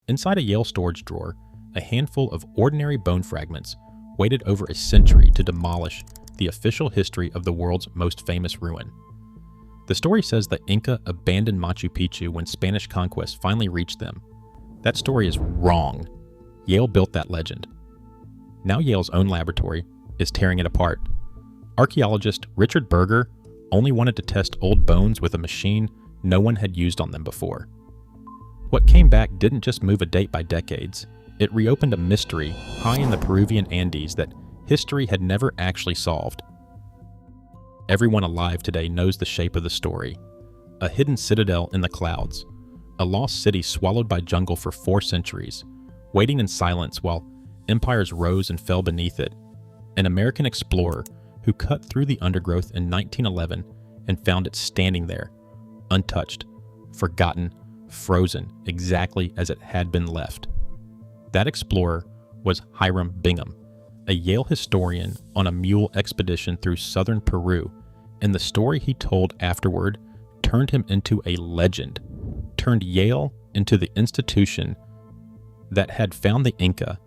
Inside a Yale storage drawer, a handful of ordinary bone fragments waited over a century to demolish the official history of the world's most famous ruin. The story says the Inca abandoned Machu Picchu when Spanish conquest finally reached them. That story is wrong. Yale built that legend. Now Yale's own laboratory is tearing it apart. Archaeologist Richard Berger only wanted to test old bones with a machine no one had used on them before. What came back didn't just move a date by decades, it reopened a mystery high in the Peruvian Andes that history had never actually solved. Everyone alive today knows the shape of the story. A hidden citadel in the clouds, a lost city swallowed by jungle for 4 centuries, waiting in silence while empires rose and fell beneath it. An American explorer who cut through the undergrowth in 1911 and found it standing there, untouched, forgotten, frozen, exactly as it had been left. That explorer was Hiram Bingham, a Yale historian on a mule expedition through southern Peru, and the story he told afterward turned him into a legend, turned Yale into the institution that had found the Inca,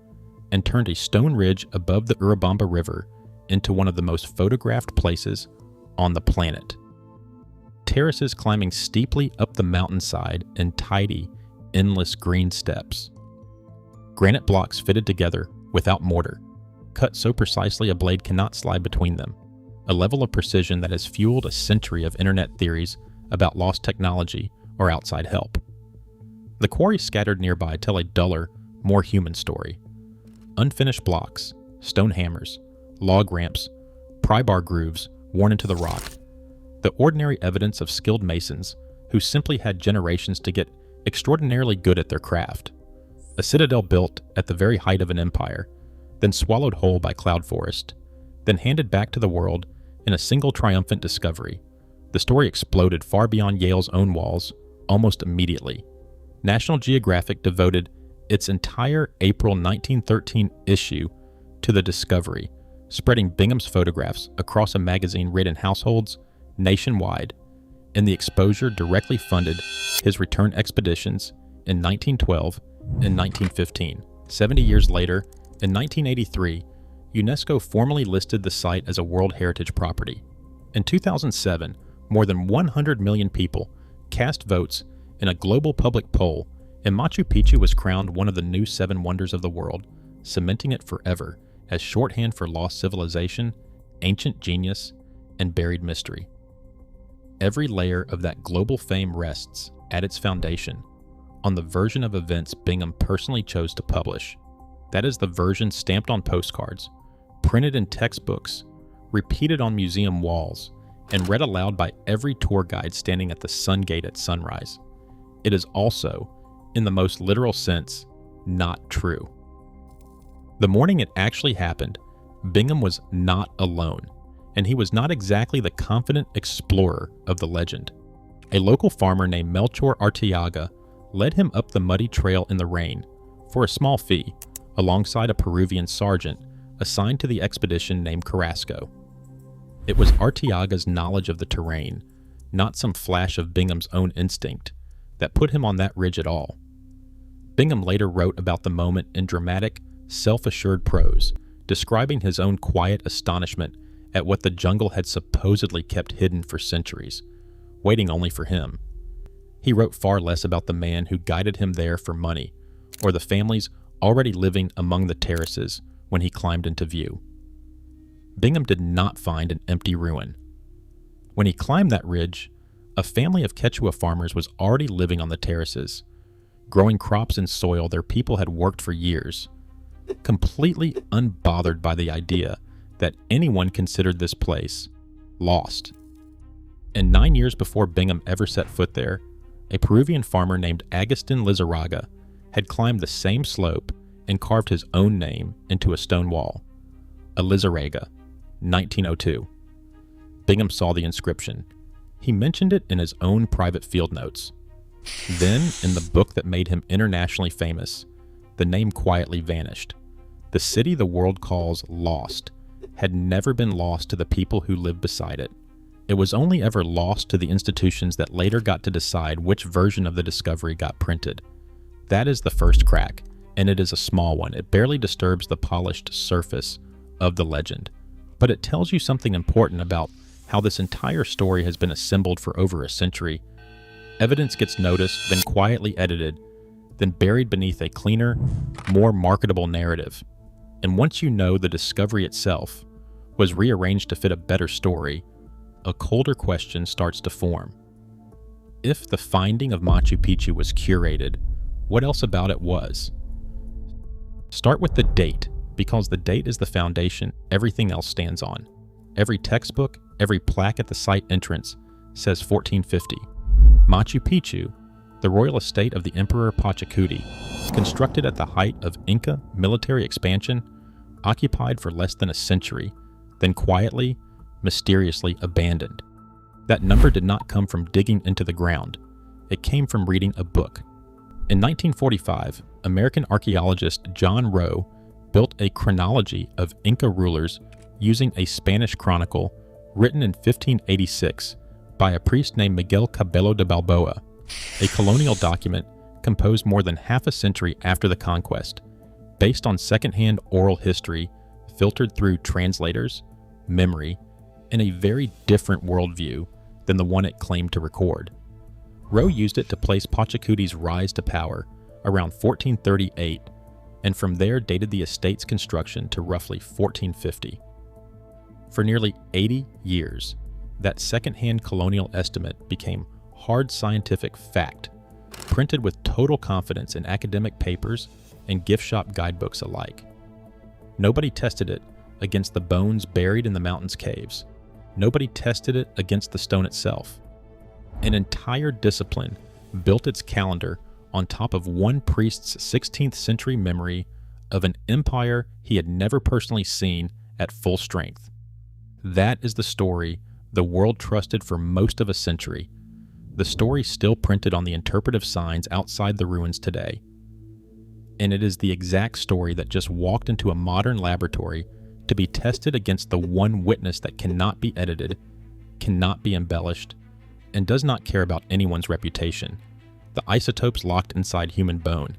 and turned a stone ridge above the Urubamba River into one of the most photographed places on the planet. Terraces climbing steeply up the mountainside in tidy, endless green steps. Granite blocks fitted together without mortar, cut so precisely a blade cannot slide between them, a level of precision that has fueled a century of internet theories about lost technology or outside help. The quarries scattered nearby tell a duller, more human story. Unfinished blocks, stone hammers, log ramps, pry bar grooves worn into the rock. The ordinary evidence of skilled masons who simply had generations to get extraordinarily good at their craft. A citadel built at the very height of an empire, then swallowed whole by cloud forest, then handed back to the world in a single triumphant discovery. The story exploded far beyond Yale's own walls almost immediately. National Geographic devoted its entire April 1913 issue to the discovery, spreading Bingham's photographs across a magazine-ridden households nationwide, and the exposure directly funded his return expeditions in 1912 and 1915. 70 years later, in 1983, UNESCO formally listed the site as a World Heritage Property. In 2007, more than 100 million people cast votes in a global public poll, and Machu Picchu was crowned one of the new 7 wonders of the world, cementing it forever as shorthand for lost civilization, ancient genius, and buried mystery. Every layer of that global fame rests, at its foundation, on the version of events Bingham personally chose to publish. That is the version stamped on postcards, printed in textbooks, repeated on museum walls, and read aloud by every tour guide standing at the sun gate at sunrise. It is also, in the most literal sense, not true. The morning it actually happened, Bingham was not alone, and he was not exactly the confident explorer of the legend. A local farmer named Melchor Arteaga led him up the muddy trail in the rain, for a small fee, alongside a Peruvian sergeant assigned to the expedition named Carrasco. It was Arteaga's knowledge of the terrain, not some flash of Bingham's own instinct, that put him on that ridge at all. Bingham later wrote about the moment in dramatic, self-assured prose, describing his own quiet astonishment at what the jungle had supposedly kept hidden for centuries, waiting only for him. He wrote far less about the man who guided him there for money, or the families already living among the terraces when he climbed into view. Bingham did not find an empty ruin. When he climbed that ridge, a family of Quechua farmers was already living on the terraces, growing crops in soil their people had worked for years, completely unbothered by the idea that anyone considered this place lost. And 9 years before Bingham ever set foot there, a Peruvian farmer named Agustin Lizarraga had climbed the same slope and carved his own name into a stone wall. Lizarraga, 1902. Bingham saw the inscription. He mentioned it in his own private field notes. Then, in the book that made him internationally famous, the name quietly vanished. The city the world calls lost had never been lost to the people who lived beside it. It was only ever lost to the institutions that later got to decide which version of the discovery got printed. That is the first crack, and it is a small one. It barely disturbs the polished surface of the legend, but it tells you something important about how this entire story has been assembled for over a century. Evidence gets noticed, then quietly edited, then buried beneath a cleaner, more marketable narrative. And once you know the discovery itself was rearranged to fit a better story, a colder question starts to form. If the finding of Machu Picchu was curated, what else about it was? Start with the date, because the date is the foundation everything else stands on. Every textbook, every plaque at the site entrance says 1450. Machu Picchu, the royal estate of the Emperor Pachacuti, constructed at the height of Inca military expansion, occupied for less than a century, then quietly, mysteriously abandoned. That number did not come from digging into the ground. It came from reading a book. In 1945, American archaeologist John Rowe built a chronology of Inca rulers using a Spanish chronicle written in 1586 by a priest named Miguel Cabello de Balboa, a colonial document composed more than half a century after the conquest, based on secondhand oral history filtered through translators, memory, and a very different worldview than the one it claimed to record. Rowe used it to place Pachacuti's rise to power around 1438, and from there dated the estate's construction to roughly 1450. For nearly 80 years, that second-hand colonial estimate became hard scientific fact, printed with total confidence in academic papers and gift shop guidebooks alike. Nobody tested it against the bones buried in the mountain's caves. Nobody tested it against the stone itself. An entire discipline built its calendar on top of one priest's 16th century memory of an empire he had never personally seen at full strength. That is the story the world trusted for most of a century. The story still printed on the interpretive signs outside the ruins today. And it is the exact story that just walked into a modern laboratory to be tested against the one witness that cannot be edited, cannot be embellished, and does not care about anyone's reputation: the isotopes locked inside human bone.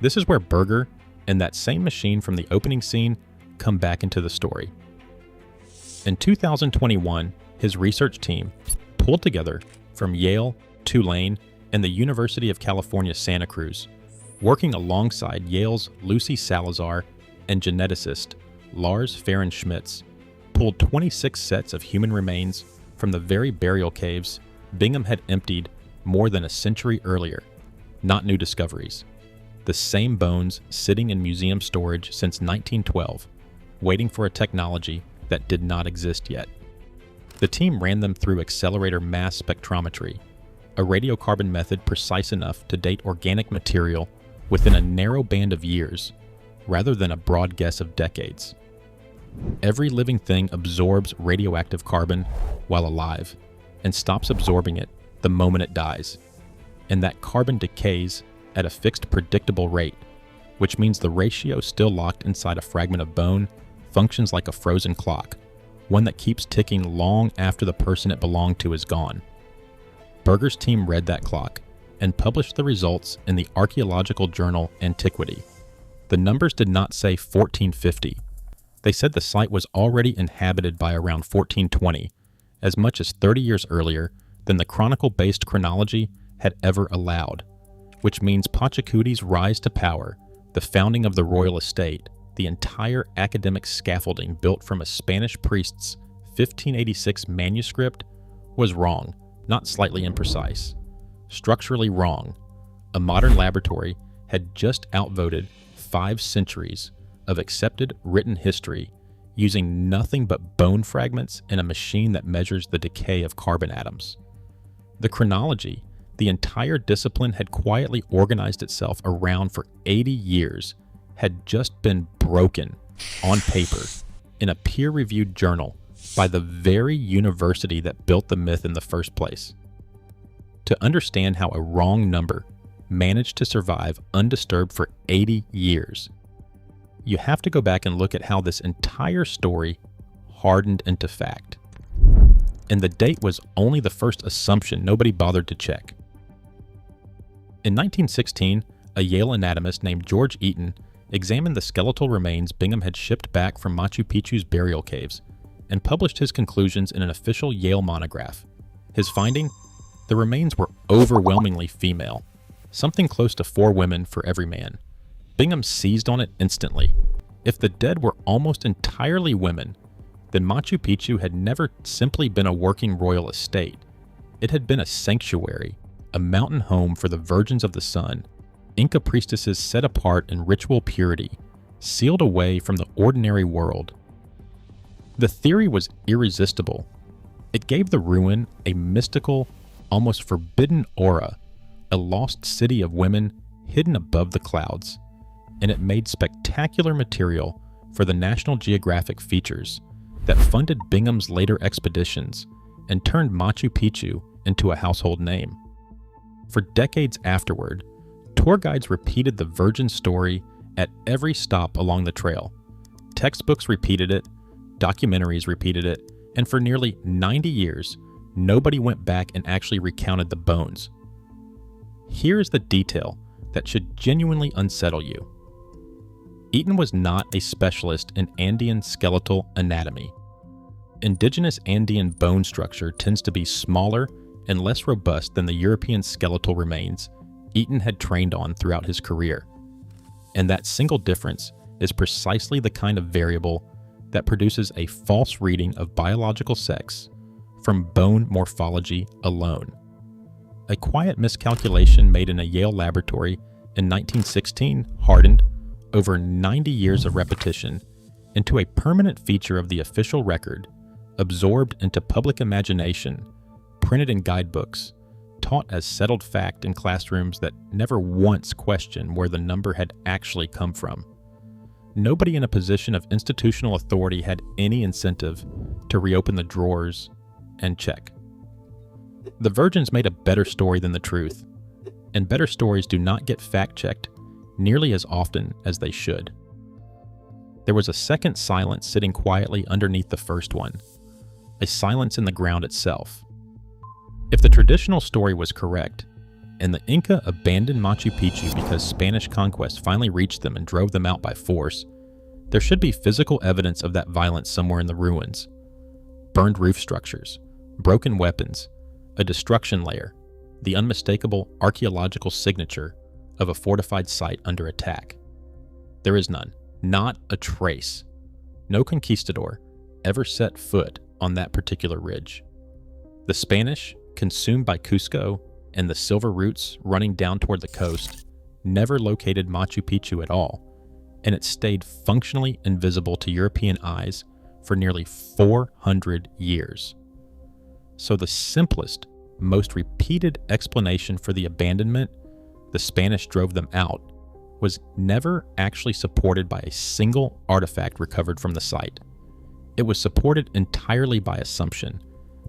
This is where Berger and that same machine from the opening scene come back into the story. In 2021, his research team pulled together from Yale, Tulane, and the University of California, Santa Cruz, working alongside Yale's Lucy Salazar and geneticist Lars Ferenschmitz, pulled 26 sets of human remains from the very burial caves Bingham had emptied more than a century earlier. Not new discoveries. The same bones sitting in museum storage since 1912, waiting for a technology that did not exist yet. The team ran them through accelerator mass spectrometry, a radiocarbon method precise enough to date organic material within a narrow band of years, rather than a broad guess of decades. Every living thing absorbs radioactive carbon while alive, and stops absorbing it the moment it dies. And that carbon decays at a fixed predictable rate, which means the ratio still locked inside a fragment of bone functions like a frozen clock, one that keeps ticking long after the person it belonged to is gone. Berger's team read that clock and published the results in the archaeological journal Antiquity. The numbers did not say 1450. They said the site was already inhabited by around 1420, as much as 30 years earlier than the chronicle-based chronology had ever allowed, which means Pachacuti's rise to power, the founding of the royal estate, the entire academic scaffolding built from a Spanish priest's 1586 manuscript, was wrong, not slightly imprecise. Structurally wrong. A modern laboratory had just outvoted 5 centuries of accepted written history using nothing but bone fragments and a machine that measures the decay of carbon atoms. The chronology, the entire discipline had quietly organized itself around for 80 years, had just been broken on paper in a peer-reviewed journal by the very university that built the myth in the first place. To understand how a wrong number managed to survive undisturbed for 80 years, you have to go back and look at how this entire story hardened into fact. And the date was only the first assumption nobody bothered to check. In 1916, a Yale anatomist named George Eaton examined the skeletal remains Bingham had shipped back from Machu Picchu's burial caves and published his conclusions in an official Yale monograph. His finding? The remains were overwhelmingly female, something close to 4 women for every man. Bingham seized on it instantly. If the dead were almost entirely women, then Machu Picchu had never simply been a working royal estate. It had been a sanctuary, a mountain home for the virgins of the sun, Inca priestesses set apart in ritual purity, sealed away from the ordinary world. The theory was irresistible. It gave the ruin a mystical, almost forbidden aura, a lost city of women hidden above the clouds, and it made spectacular material for the National Geographic features that funded Bingham's later expeditions and turned Machu Picchu into a household name. For decades afterward, tour guides repeated the virgin story at every stop along the trail. Textbooks repeated it, documentaries repeated it, and for nearly 90 years, nobody went back and actually recounted the bones. Here's the detail that should genuinely unsettle you. Eaton was not a specialist in Andean skeletal anatomy. Indigenous Andean bone structure tends to be smaller and less robust than the European skeletal remains Eaton had trained on throughout his career. And that single difference is precisely the kind of variable that produces a false reading of biological sex from bone morphology alone. A quiet miscalculation made in a Yale laboratory in 1916 hardened, over 90 years of repetition, into a permanent feature of the official record, absorbed into public imagination, printed in guidebooks, taught as settled fact in classrooms that never once questioned where the number had actually come from. Nobody in a position of institutional authority had any incentive to reopen the drawers and check. The virgins made a better story than the truth, and better stories do not get fact-checked nearly as often as they should. There was a second silence sitting quietly underneath the first one, a silence in the ground itself. If the traditional story was correct, and the Inca abandoned Machu Picchu because Spanish conquest finally reached them and drove them out by force, there should be physical evidence of that violence somewhere in the ruins. Burned roof structures, broken weapons, a destruction layer, the unmistakable archaeological signature of a fortified site under attack. There is none, not a trace. No conquistador ever set foot on that particular ridge. The Spanish, consumed by Cusco and the silver roots running down toward the coast, never located Machu Picchu at all, and it stayed functionally invisible to European eyes for nearly 400 years. So the simplest, most repeated explanation for the abandonment, the Spanish drove them out, was never actually supported by a single artifact recovered from the site. It was supported entirely by assumption,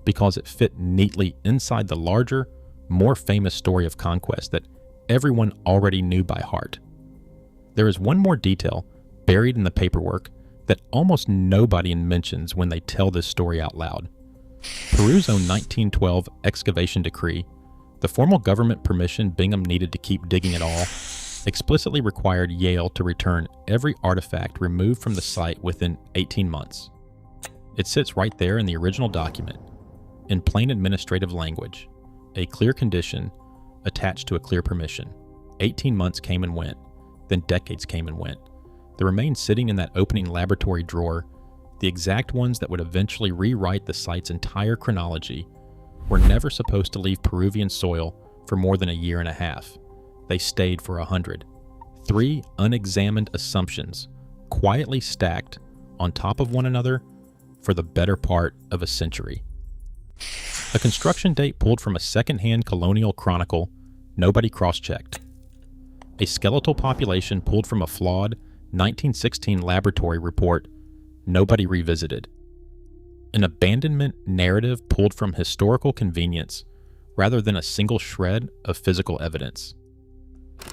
because it fit neatly inside the larger, more famous story of conquest that everyone already knew by heart. There is one more detail buried in the paperwork that almost nobody mentions when they tell this story out loud. Peru's own 1912 excavation decree, the formal government permission Bingham needed to keep digging at all, explicitly required Yale to return every artifact removed from the site within 18 months. It sits right there in the original document, in plain administrative language, a clear condition attached to a clear permission. 18 months came and went, then decades came and went. The remains sitting in that opening laboratory drawer, the exact ones that would eventually rewrite the site's entire chronology, were never supposed to leave Peruvian soil for more than a year and a half. They stayed for 100. 3 unexamined assumptions, quietly stacked on top of one another for the better part of a century. A construction date pulled from a second-hand colonial chronicle nobody cross-checked. A skeletal population pulled from a flawed 1916 laboratory report nobody revisited. An abandonment narrative pulled from historical convenience rather than a single shred of physical evidence.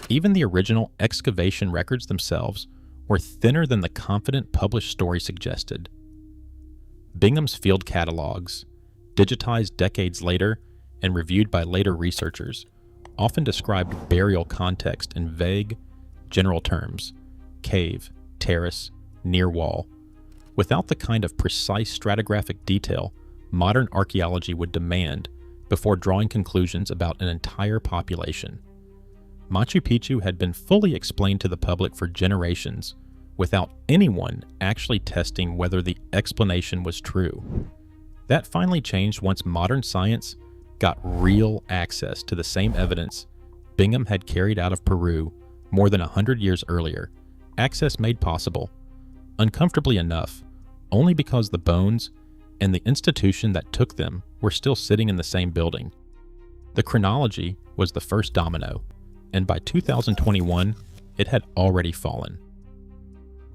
Even the original excavation records themselves were thinner than the confident published story suggested. Bingham's field catalogs, digitized decades later and reviewed by later researchers, often described burial context in vague, general terms: cave, terrace, near wall, without the kind of precise stratigraphic detail modern archaeology would demand before drawing conclusions about an entire population. Machu Picchu had been fully explained to the public for generations without anyone actually testing whether the explanation was true. That finally changed once modern science got real access to the same evidence Bingham had carried out of Peru more than 100 years earlier, access made possible, uncomfortably enough, only because the bones and the institution that took them were still sitting in the same building. The chronology was the first domino, and by 2021, it had already fallen.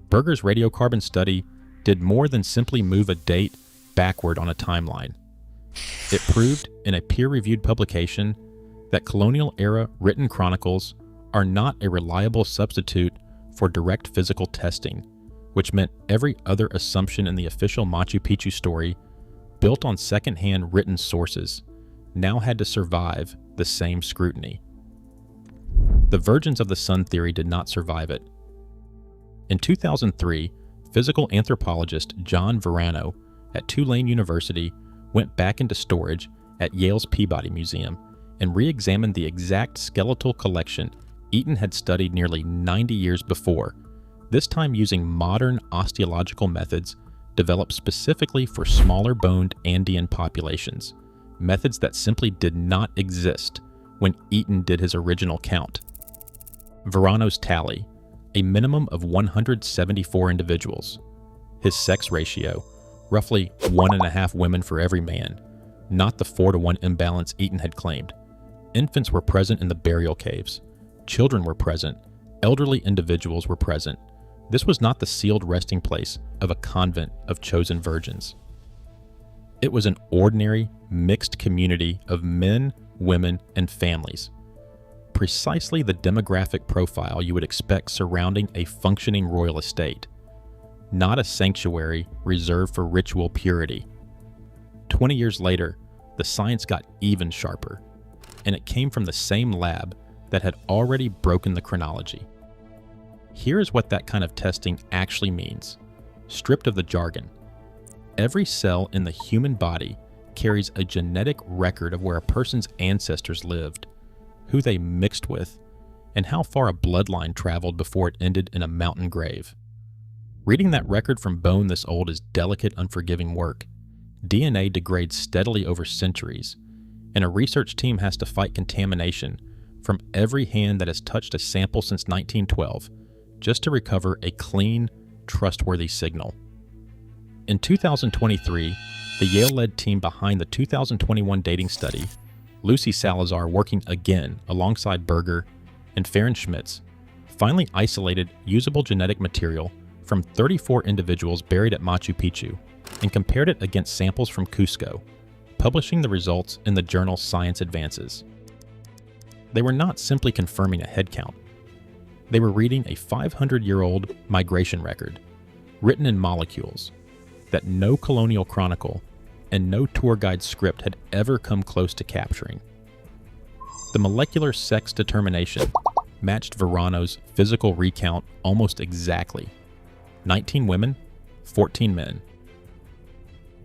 Berger's radiocarbon study did more than simply move a date backward on a timeline. It proved in a peer-reviewed publication that colonial-era written chronicles are not a reliable substitute for direct physical testing, which meant every other assumption in the official Machu Picchu story, built on second-hand written sources, now had to survive the same scrutiny. The Virgins of the Sun theory did not survive it. In 2003, physical anthropologist John Verano at Tulane University went back into storage at Yale's Peabody Museum and re-examined the exact skeletal collection Eaton had studied nearly 90 years before, this time using modern osteological methods developed specifically for smaller-boned Andean populations, methods that simply did not exist when Eaton did his original count. Verano's tally: a minimum of 174 individuals. His sex ratio: roughly 1.5 women for every man, not the 4-to-1 imbalance Eaton had claimed. Infants were present in the burial caves. Children were present. Elderly individuals were present. This was not the sealed resting place of a convent of chosen virgins. It was an ordinary, mixed community of men, women, and families. Precisely the demographic profile you would expect surrounding a functioning royal estate. Not a sanctuary reserved for ritual purity. 20 years later, the science got even sharper, and it came from the same lab that had already broken the chronology. Here's what that kind of testing actually means, stripped of the jargon. Every cell in the human body carries a genetic record of where a person's ancestors lived, who they mixed with, and how far a bloodline traveled before it ended in a mountain grave. Reading that record from bone this old is delicate, unforgiving work. DNA degrades steadily over centuries, and a research team has to fight contamination from every hand that has touched a sample since 1912 just to recover a clean, trustworthy signal. In 2023, the Yale-led team behind the 2021 dating study, Lucy Salazar working again alongside Berger and Farron Schmitz, finally isolated usable genetic material from 34 individuals buried at Machu Picchu and compared it against samples from Cusco, publishing the results in the journal Science Advances. They were not simply confirming a headcount. They were reading a 500-year-old migration record, written in molecules, that no colonial chronicle and no tour guide script had ever come close to capturing. The molecular sex determination matched Verano's physical recount almost exactly: 19 women, 14 men.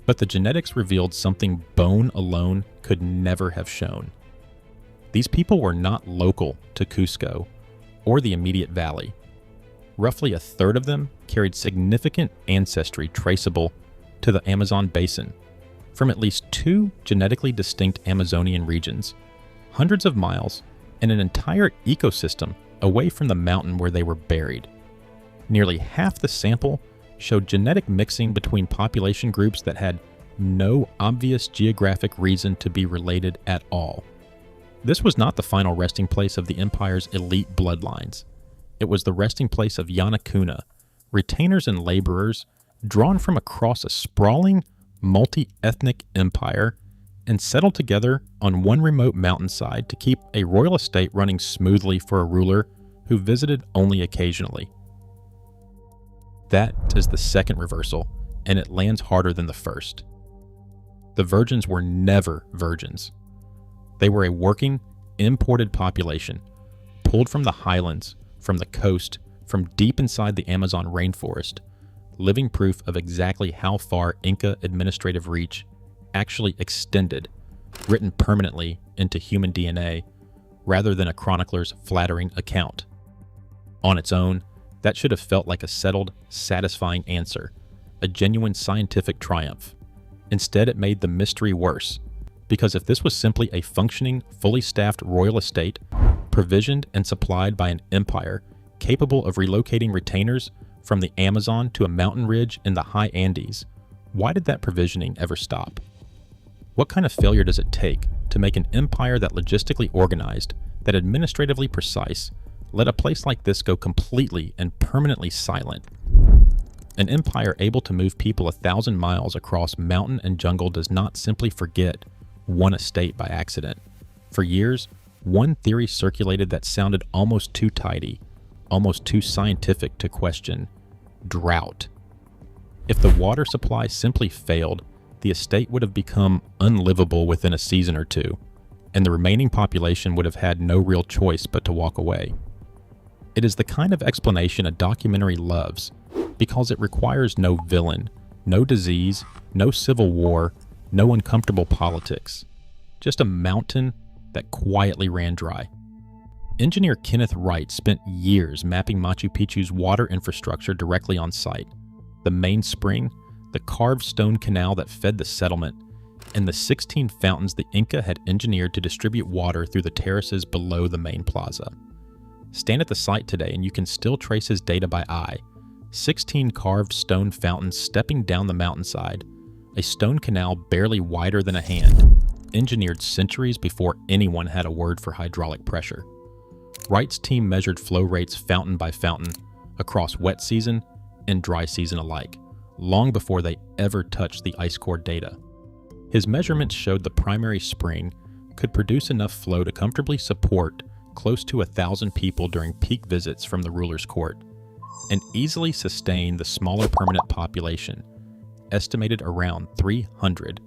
But the genetics revealed something bone alone could never have shown. These people were not local to Cusco or the immediate valley. Roughly a third of them carried significant ancestry traceable to the Amazon basin, from at least 2 genetically distinct Amazonian regions, hundreds of miles, and an entire ecosystem away from the mountain where they were buried. Nearly half the sample showed genetic mixing between population groups that had no obvious geographic reason to be related at all. This was not the final resting place of the empire's elite bloodlines. It was the resting place of Yanakuna, retainers and laborers drawn from across a sprawling, multi-ethnic empire and settled together on one remote mountainside to keep a royal estate running smoothly for a ruler who visited only occasionally. That is the second reversal, and it lands harder than the first. The virgins were never virgins. They were a working, imported population, pulled from the highlands, from the coast, from deep inside the Amazon rainforest, living proof of exactly how far Inca administrative reach actually extended, written permanently into human DNA, rather than a chronicler's flattering account. On its own, that should have felt like a settled, satisfying answer, a genuine scientific triumph. Instead, it made the mystery worse, because if this was simply a functioning, fully staffed royal estate, provisioned and supplied by an empire capable of relocating retainers from the Amazon to a mountain ridge in the high Andes, why did that provisioning ever stop? What kind of failure does it take to make an empire that logistically organized, that administratively precise, let a place like this go completely and permanently silent? An empire able to move people 1,000 miles across mountain and jungle does not simply forget one estate by accident. For years, one theory circulated that sounded almost too tidy, almost too scientific to question: drought. If the water supply simply failed, the estate would have become unlivable within a season or two, and the remaining population would have had no real choice but to walk away. It is the kind of explanation a documentary loves, because it requires no villain, no disease, no civil war, no uncomfortable politics. Just a mountain that quietly ran dry. Engineer Kenneth Wright spent years mapping Machu Picchu's water infrastructure directly on site. The main spring, the carved stone canal that fed the settlement, and the 16 fountains the Inca had engineered to distribute water through the terraces below the main plaza. Stand at the site today and you can still trace his data by eye. 16 carved stone fountains stepping down the mountainside, a stone canal barely wider than a hand, engineered centuries before anyone had a word for hydraulic pressure. Wright's team measured flow rates fountain by fountain across wet season and dry season alike, long before they ever touched the ice core data. His measurements showed the primary spring could produce enough flow to comfortably support close to 1,000 people during peak visits from the ruler's court, and easily sustain the smaller permanent population, estimated around 300,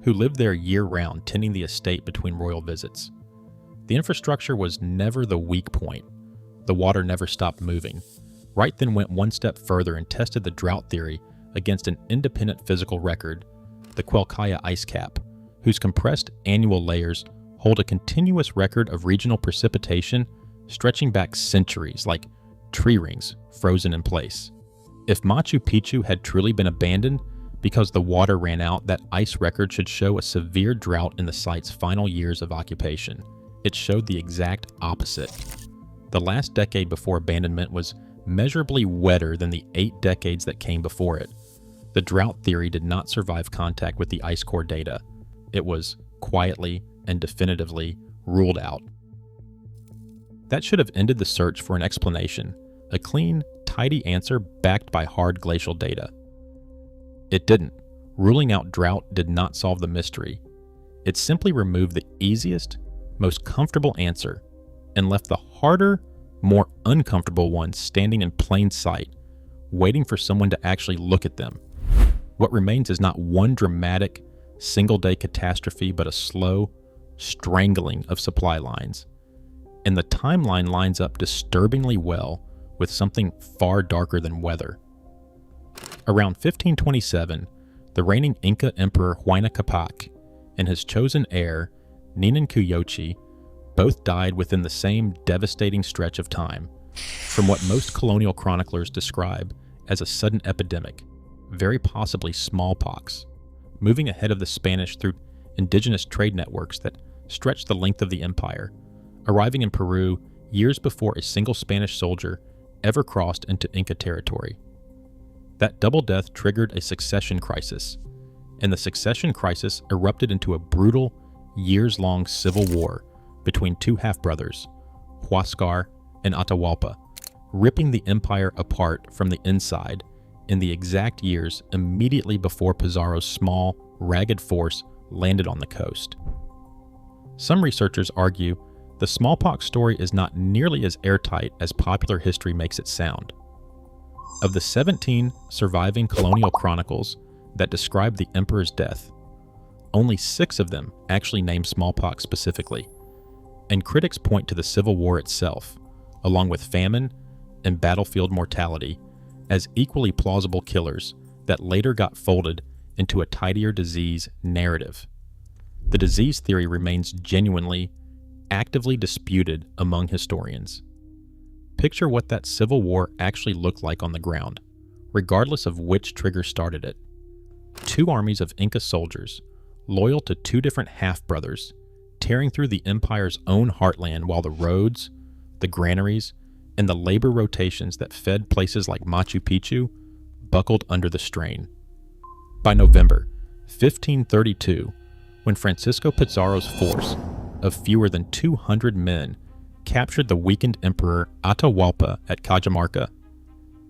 who lived there year-round tending the estate between royal visits. The infrastructure was never the weak point. The water never stopped moving. Wright then went one step further and tested the drought theory against an independent physical record, the Quelccaya ice cap, whose compressed annual layers hold a continuous record of regional precipitation stretching back centuries, like tree rings frozen in place. If Machu Picchu had truly been abandoned because the water ran out, that ice record should show a severe drought in the site's final years of occupation. It showed the exact opposite. The last decade before abandonment was measurably wetter than the 8 decades that came before it. The drought theory did not survive contact with the ice core data. It was quietly and definitively ruled out. That should have ended the search for an explanation, a clean, tidy answer backed by hard glacial data. It didn't. Ruling out drought did not solve the mystery. It simply removed the easiest, most comfortable answer and left the harder, more uncomfortable ones standing in plain sight, waiting for someone to actually look at them. What remains is not one dramatic, single-day catastrophe, but a slow, strangling of supply lines. And the timeline lines up disturbingly well with something far darker than weather. Around 1527, the reigning Inca Emperor Huayna Capac and his chosen heir, Ninan Kuyochi, both died within the same devastating stretch of time, from what most colonial chroniclers describe as a sudden epidemic, very possibly smallpox, moving ahead of the Spanish through indigenous trade networks that stretched the length of the empire, arriving in Peru years before a single Spanish soldier ever crossed into Inca territory. That double death triggered a succession crisis, and the succession crisis erupted into a brutal, years-long civil war between two half-brothers, Huáscar and Atahualpa, ripping the empire apart from the inside in the exact years immediately before Pizarro's small, ragged force landed on the coast. Some researchers argue the smallpox story is not nearly as airtight as popular history makes it sound. Of the 17 surviving colonial chronicles that describe the emperor's death, only 6 of them actually name smallpox specifically. And critics point to the Civil War itself, along with famine and battlefield mortality, as equally plausible killers that later got folded into a tidier disease narrative. The disease theory remains genuinely, actively disputed among historians. Picture what that Civil War actually looked like on the ground, regardless of which trigger started it. Two armies of Inca soldiers, loyal to two different half-brothers, tearing through the empire's own heartland while the roads, the granaries, and the labor rotations that fed places like Machu Picchu buckled under the strain. By November 1532, when Francisco Pizarro's force of fewer than 200 men captured the weakened emperor Atahualpa at Cajamarca,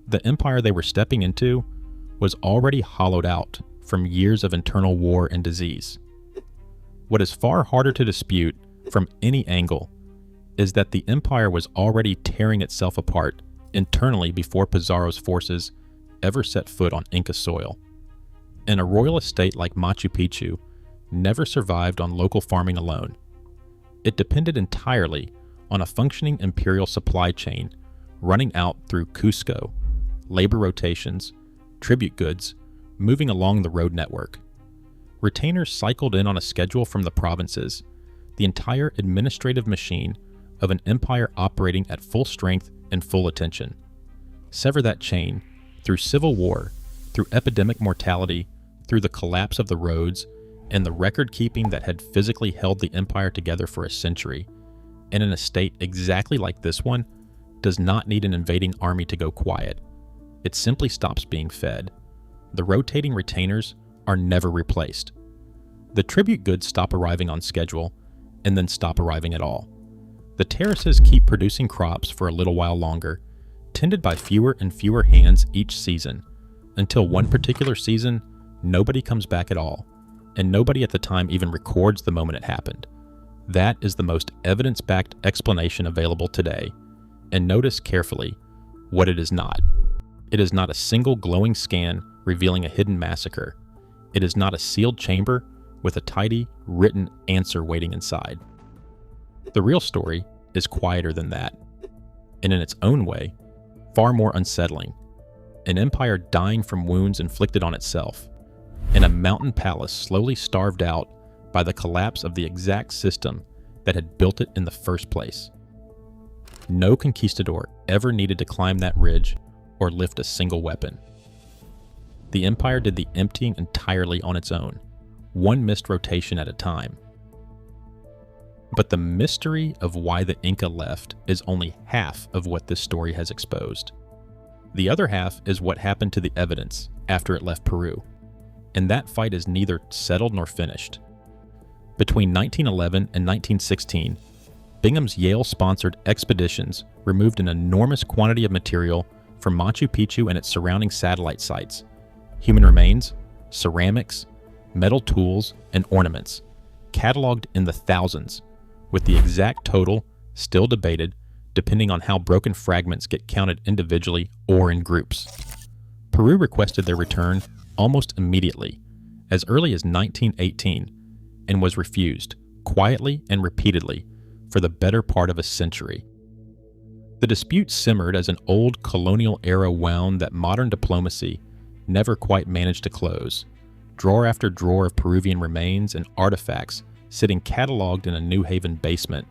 the empire they were stepping into was already hollowed out from years of internal war and disease. What is far harder to dispute from any angle is that the empire was already tearing itself apart internally before Pizarro's forces ever set foot on Inca soil. And a royal estate like Machu Picchu never survived on local farming alone. It depended entirely on a functioning imperial supply chain running out through Cusco, labor rotations, tribute goods, moving along the road network. Retainers cycled in on a schedule from the provinces, the entire administrative machine of an empire operating at full strength and full attention. Sever that chain through civil war, through epidemic mortality, through the collapse of the roads, and the record-keeping that had physically held the empire together for a century, and an estate exactly like this one does not need an invading army to go quiet. It simply stops being fed. The rotating retainers are never replaced. The tribute goods stop arriving on schedule, and then stop arriving at all. The terraces keep producing crops for a little while longer, tended by fewer and fewer hands each season, until one particular season, nobody comes back at all, and nobody at the time even records the moment it happened. That is the most evidence-backed explanation available today, and notice carefully what it is not. It is not a single glowing scan revealing a hidden massacre. It is not a sealed chamber with a tidy, written answer waiting inside. The real story is quieter than that, and in its own way, far more unsettling. An empire dying from wounds inflicted on itself, and a mountain palace slowly starved out by the collapse of the exact system that had built it in the first place. No conquistador ever needed to climb that ridge or lift a single weapon. The empire did the emptying entirely on its own, one missed rotation at a time. But the mystery of why the Inca left is only half of what this story has exposed. The other half is what happened to the evidence after it left Peru, and that fight is neither settled nor finished. Between 1911 and 1916, Bingham's Yale-sponsored expeditions removed an enormous quantity of material from Machu Picchu and its surrounding satellite sites: human remains, ceramics, metal tools, and ornaments, cataloged in the thousands, with the exact total still debated depending on how broken fragments get counted individually or in groups. Peru requested their return almost immediately, as early as 1918, and was refused, quietly and repeatedly, for the better part of a century. The dispute simmered as an old colonial-era wound that modern diplomacy never quite managed to close, drawer after drawer of Peruvian remains and artifacts sitting cataloged in a New Haven basement,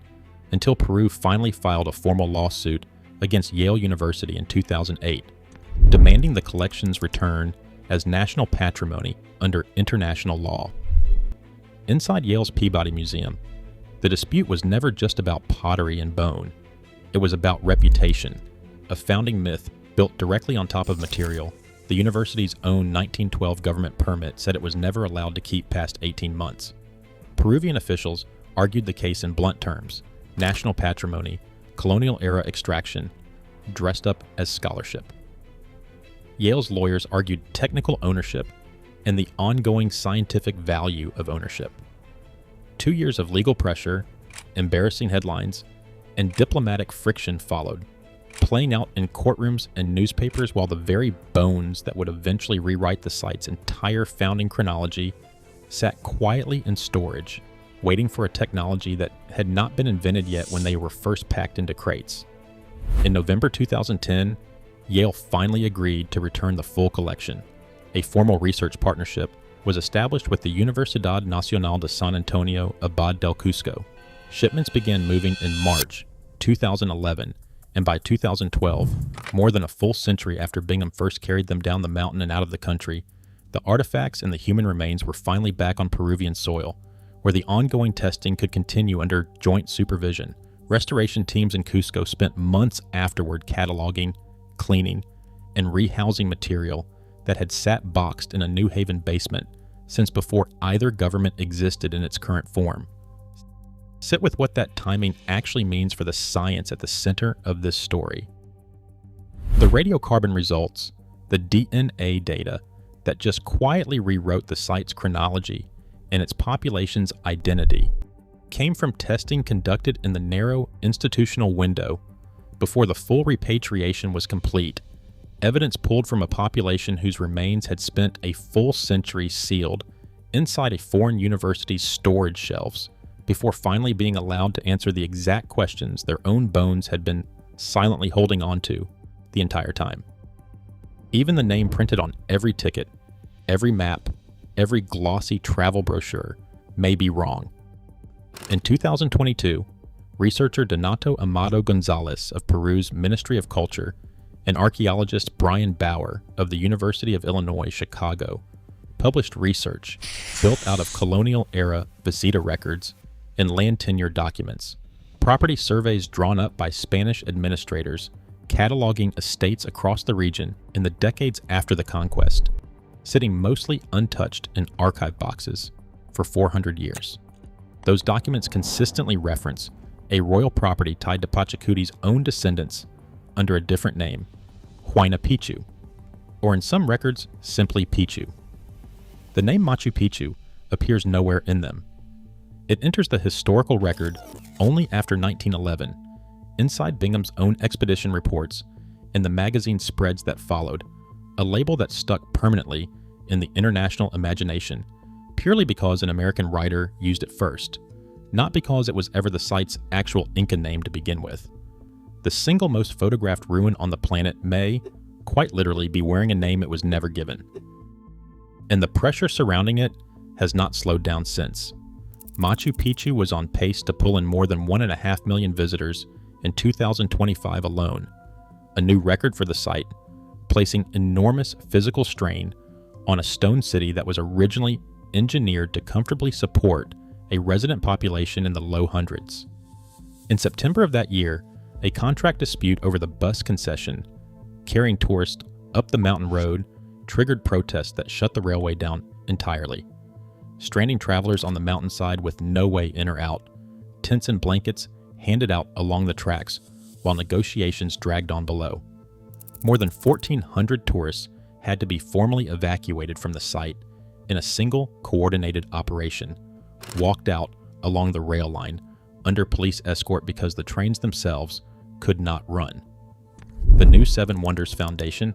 until Peru finally filed a formal lawsuit against Yale University in 2008, demanding the collection's return as national patrimony under international law. Inside Yale's Peabody Museum, the dispute was never just about pottery and bone. It was about reputation, a founding myth built directly on top of material the university's own 1912 government permit said it was never allowed to keep past 18 months. Peruvian officials argued the case in blunt terms: national patrimony, colonial-era extraction, dressed up as scholarship. Yale's lawyers argued technical ownership and the ongoing scientific value of ownership. 2 years of legal pressure, embarrassing headlines, and diplomatic friction followed, playing out in courtrooms and newspapers while the very bones that would eventually rewrite the site's entire founding chronology sat quietly in storage waiting for a technology that had not been invented yet when they were first packed into crates. In November 2010, Yale finally agreed to return the full collection. A formal research partnership was established with the Universidad Nacional de San Antonio Abad del Cusco. Shipments began moving in March 2011, and by 2012, more than a full century after Bingham first carried them down the mountain and out of the country, the artifacts and the human remains were finally back on Peruvian soil, where the ongoing testing could continue under joint supervision. Restoration teams in Cusco spent months afterward cataloging, cleaning, and rehousing material that had sat boxed in a New Haven basement since before either government existed in its current form. Sit with what that timing actually means for the science at the center of this story. The radiocarbon results, the DNA data that just quietly rewrote the site's chronology and its population's identity, came from testing conducted in the narrow institutional window before the full repatriation was complete. Evidence pulled from a population whose remains had spent a full century sealed inside a foreign university's storage shelves before finally being allowed to answer the exact questions their own bones had been silently holding on to the entire time. Even the name printed on every ticket, every map, every glossy travel brochure may be wrong. In 2022, researcher Donato Amado Gonzalez of Peru's Ministry of Culture and archaeologist Brian Bauer of the University of Illinois, Chicago, published research built out of colonial-era visita records and land tenure documents, property surveys drawn up by Spanish administrators cataloging estates across the region in the decades after the conquest, sitting mostly untouched in archive boxes for 400 years. Those documents consistently reference a royal property tied to Pachacuti's own descendants under a different name, Huayna Picchu, or in some records, simply Picchu. The name Machu Picchu appears nowhere in them. It enters the historical record only after 1911, inside Bingham's own expedition reports and the magazine spreads that followed, a label that stuck permanently in the international imagination purely because an American writer used it first, not because it was ever the site's actual Inca name to begin with. The single most photographed ruin on the planet may, quite literally, be wearing a name it was never given. And the pressure surrounding it has not slowed down since. Machu Picchu was on pace to pull in more than 1.5 million visitors in 2025 alone, a new record for the site, placing enormous physical strain on a stone city that was originally engineered to comfortably support a resident population in the low hundreds. In September of that year, a contract dispute over the bus concession carrying tourists up the mountain road triggered protests that shut the railway down entirely, stranding travelers on the mountainside with no way in or out, tents and blankets handed out along the tracks while negotiations dragged on below. More than 1,400 tourists had to be formally evacuated from the site in a single coordinated operation, walked out along the rail line under police escort because the trains themselves could not run. The New Seven Wonders Foundation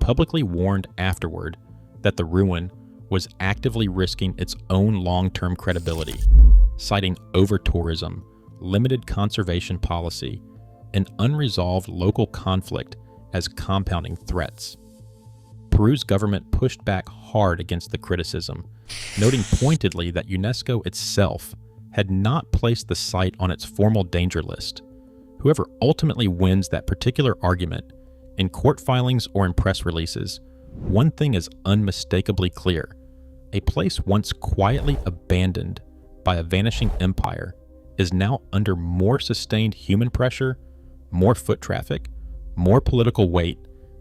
publicly warned afterward that the ruin was actively risking its own long-term credibility, citing over-tourism, limited conservation policy, and unresolved local conflict as compounding threats. Peru's government pushed back hard against the criticism, noting pointedly that UNESCO itself had not placed the site on its formal danger list. Whoever ultimately wins that particular argument, in court filings or in press releases, one thing is unmistakably clear. A place once quietly abandoned by a vanishing empire is now under more sustained human pressure, more foot traffic, more political weight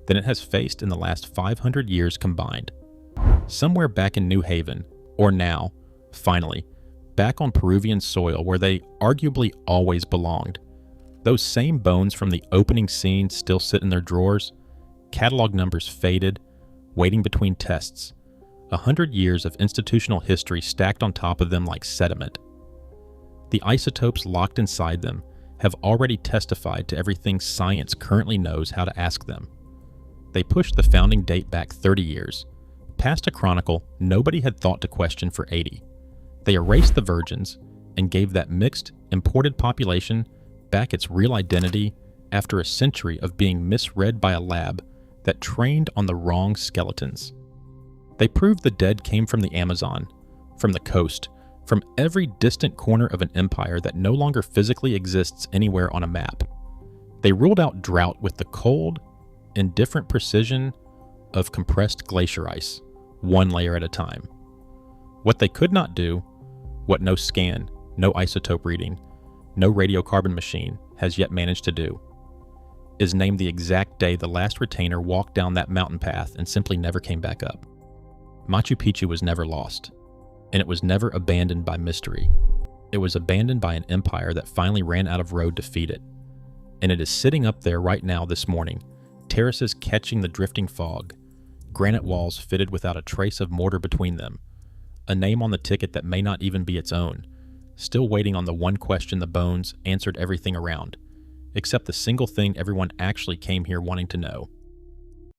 than it has faced in the last 500 years combined. Somewhere back in New Haven, or now, finally, back on Peruvian soil where they arguably always belonged, those same bones from the opening scene still sit in their drawers, catalog numbers faded, waiting between tests, 100 years of institutional history stacked on top of them like sediment. The isotopes locked inside them have already testified to everything science currently knows how to ask them. They pushed the founding date back 30 years, past a chronicle nobody had thought to question for 80. They erased the virgins and gave that mixed, imported population back its real identity after a century of being misread by a lab that trained on the wrong skeletons. They proved the dead came from the Amazon, from the coast, from every distant corner of an empire that no longer physically exists anywhere on a map. They ruled out drought with the cold, indifferent precision of compressed glacier ice, one layer at a time. What they could not do, what no scan, no isotope reading, no radiocarbon machine has yet managed to do, is name the exact day the last retainer walked down that mountain path and simply never came back up. Machu Picchu was never lost, and it was never abandoned by mystery. It was abandoned by an empire that finally ran out of road to feed it. And it is sitting up there right now this morning, terraces catching the drifting fog, granite walls fitted without a trace of mortar between them, a name on the ticket that may not even be its own, still waiting on the one question the bones answered everything around, except the single thing everyone actually came here wanting to know.